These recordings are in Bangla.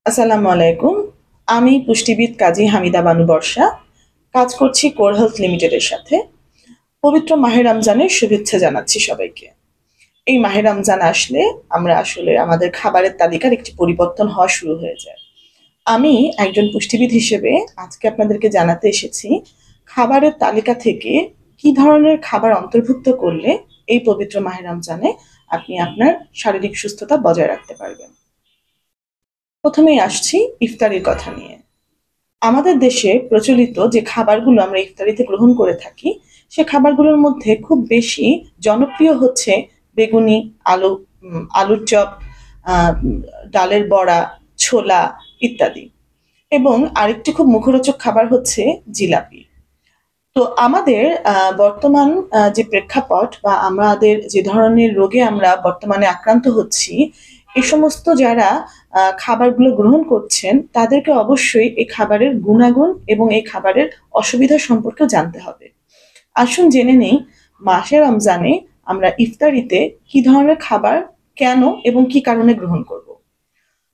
আসসালামু আলাইকুম। আমি পুষ্টিবিদ কাজী হামিদা বানু বর্ষা। কাজ করছি কোর হেলথ লিমিটেডের সাথে। পবিত্র মাহে রমজানের শুভেচ্ছা জানাচ্ছি সবাইকে। এই মাহে রমজান আসলে আমরা আসলে আমাদের খাবারের তালিকার একটি পরিবর্তন হওয়া শুরু হয়ে যায়। আমি একজন পুষ্টিবিদ হিসেবে আজকে আপনাদেরকে জানাতে এসেছি খাবারের তালিকা থেকে কি ধরনের খাবার অন্তর্ভুক্ত করলে এই পবিত্র মাহে রমজানে আপনি আপনার শারীরিক সুস্থতা বজায় রাখতে পারবেন। প্রথমেই আসছি ইফতারির কথা নিয়ে। আমাদের দেশে প্রচলিত যে খাবারগুলো আমরা ইফতারিতে গ্রহণ করে থাকি, সে খাবারগুলোর মধ্যে খুব বেশি জনপ্রিয় হচ্ছে বেগুনি, আলু, আলুর চপ, ডালের বড়া, ছোলা ইত্যাদি। এবং আরেকটি খুব মুখরোচক খাবার হচ্ছে জিলাপি। তো আমাদের বর্তমান যে প্রেক্ষাপট বা আমাদের যে ধরনের রোগে আমরা বর্তমানে আক্রান্ত হচ্ছি, এই সমস্ত যারা খাবারগুলো গ্রহণ করছেন তাদেরকে অবশ্যই এই খাবারের গুণাগুণ এবং এই খাবারের অসুবিধা সম্পর্কেও জানতে হবে। আসুন জেনে নেই মাসে রমজানে আমরা ইফতারিতে কি ধরনের খাবার কেন এবং কি কারণে গ্রহণ করব।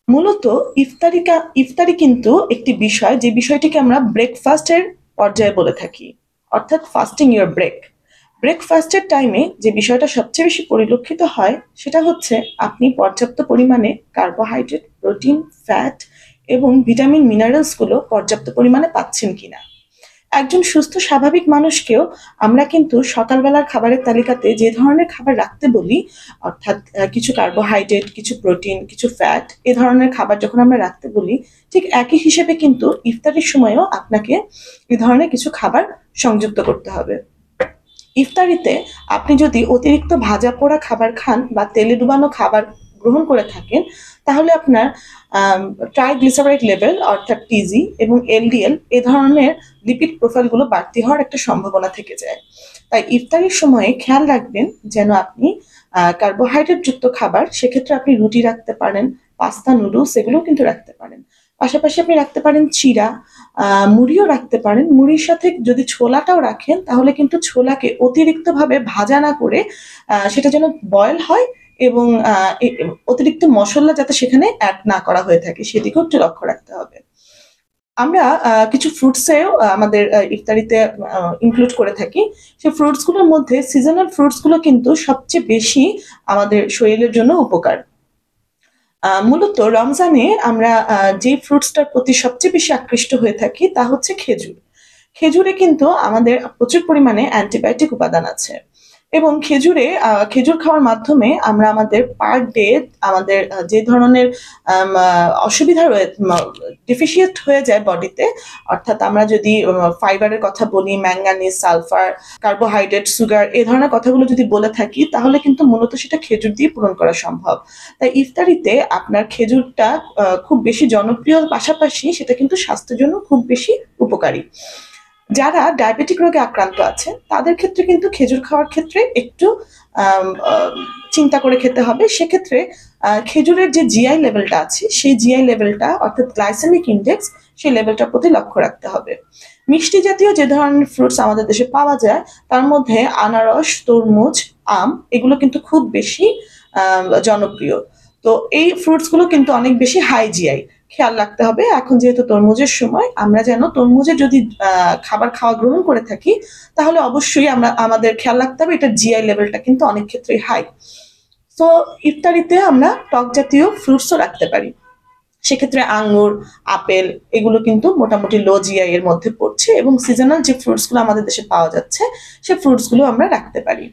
মূলত ইফতারি কিন্তু একটি বিষয়, যে বিষয়টিকে আমরা ব্রেকফাস্টের পর্যায়ে বলে থাকি, অর্থাৎ ফাস্টিং ইওর ব্রেক। ব্রেকফাস্টের টাইমে যে বিষয়টা সবচেয়ে বেশি পরিলক্ষিত হয় সেটা হচ্ছে আপনি পর্যাপ্ত পরিমাণে কার্বোহাইড্রেট, প্রোটিন, ফ্যাট এবং ভিটামিন মিনারেলসগুলো পর্যাপ্ত পরিমাণে পাচ্ছেন কিনা। একজন সুস্থ স্বাভাবিক মানুষকেও আমরা কিন্তু সকালবেলার খাবারের তালিকাতে যে ধরনের খাবার রাখতে বলি, অর্থাৎ কিছু কার্বোহাইড্রেট, কিছু প্রোটিন, কিছু ফ্যাট, এ ধরনের খাবার যখন আমরা রাখতে বলি, ঠিক একই হিসেবে কিন্তু ইফতারির সময়ও আপনাকে এ ধরনের কিছু খাবার সংযুক্ত করতে হবে। ইফতারিতে আপনি যদি অতিরিক্ত ভাজা পোড়া খাবার খান বা তেলে ডুবানো খাবার গ্রহণ করে থাকেন, তাহলে আপনার ট্রাইগ্লিসারাইড লেভেল অর্থাৎ টিজি এবং এলডিএল এ ধরনের লিপিড প্রোফাইলগুলো বাড়তি হওয়ার একটা সম্ভাবনা থেকে যায়। তাই ইফতারির সময়ে খেয়াল রাখবেন যেন আপনি কার্বোহাইড্রেট যুক্ত খাবার, সেক্ষেত্রে আপনি রুটি রাখতে পারেন, পাস্তা, নুডলস এগুলোও কিন্তু রাখতে পারেন। পাশাপাশি আপনি রাখতে পারেন চিড়া, মুড়িও রাখতে পারেন। মুড়ির সাথে যদি ছোলাটাও রাখেন তাহলে কিন্তু ছোলাকে অতিরিক্তভাবে ভাজা না করে সেটা যেন বয়েল হয় এবং অতিরিক্ত মশলা যাতে সেখানে অ্যাড না করা হয়ে থাকে সেদিকেও একটু লক্ষ্য রাখতে হবে। আমরা কিছু ফ্রুটসেও আমাদের ইফতারিতে ইনক্লুড করে থাকি। সেই ফ্রুটসগুলোর মধ্যে সিজনাল ফ্রুটসগুলো কিন্তু সবচেয়ে বেশি আমাদের শরীরের জন্য উপকার। মূলত রমজানে আমরা যে ফ্রুটসটার প্রতি সবচেয়ে বেশি আকৃষ্ট হয়ে থাকি তা হচ্ছে খেজুর। খেজুরে কিন্তু আমাদের প্রচুর পরিমাণে অ্যান্টিবায়োটিক উপাদান আছে এবং খেজুর খাওয়ার মাধ্যমে আমরা আমাদের পার ডে আমাদের যে ধরনের অসুবিধা ডেফিসিয়েন্ট হয়ে যায় বডিতে, অর্থাৎ আমরা যদি ফাইবারের কথা বলি, ম্যাঙ্গানিজ, সালফার, কার্বোহাইড্রেট, সুগার এ ধরনের কথাগুলো যদি বলে থাকি, তাহলে কিন্তু মূলত সেটা খেজুর দিয়ে পূরণ করা সম্ভব। তাই ইফতারিতে আপনার খেজুরটা খুব বেশি জনপ্রিয়, পাশাপাশি সেটা কিন্তু স্বাস্থ্যের জন্য খুব বেশি উপকারী। যারা ডায়াবেটিক রোগে আক্রান্ত আছে তাদের ক্ষেত্রে কিন্তু খেজুর খাওয়ার ক্ষেত্রে একটু চিন্তা করে খেতে হবে। সেক্ষেত্রে খেজুরের যে জিআই লেভেলটা আছে সেই জিআই লেভেলটা, অর্থাৎ গ্লাইসেমিক ইন্ডেক্স, সেই লেভেলটার প্রতি লক্ষ্য রাখতে হবে। মিষ্টি জাতীয় যে ধরনের ফ্রুটস আমাদের দেশে পাওয়া যায় তার মধ্যে আনারস, তরমুজ, আম এগুলো কিন্তু খুব বেশি জনপ্রিয়। তো এই ফ্রুটসগুলো কিন্তু অনেক বেশি হাই জিআই। খেয়াল রাখতে হবে এখন যেহেতু তরমুজের সময়, আমরা যেন তরমুজের যদি খাবার গ্রহণ করে থাকি তাহলে অবশ্যই আমরা আমাদের খেয়াল রাখতে হবে এটার জিআই লেভেলটা কিন্তু অনেক ক্ষেত্রেই হাই। তো ইফতারিতে আমরা টক জাতীয় ফ্রুটসও রাখতে পারি। সেক্ষেত্রে আঙ্গুর, আপেল এগুলো কিন্তু মোটামুটি লো জিআই এর মধ্যে পড়ছে এবং সিজনাল যে ফ্রুটসগুলো আমাদের দেশে পাওয়া যাচ্ছে সে ফ্রুটসগুলো আমরা রাখতে পারি।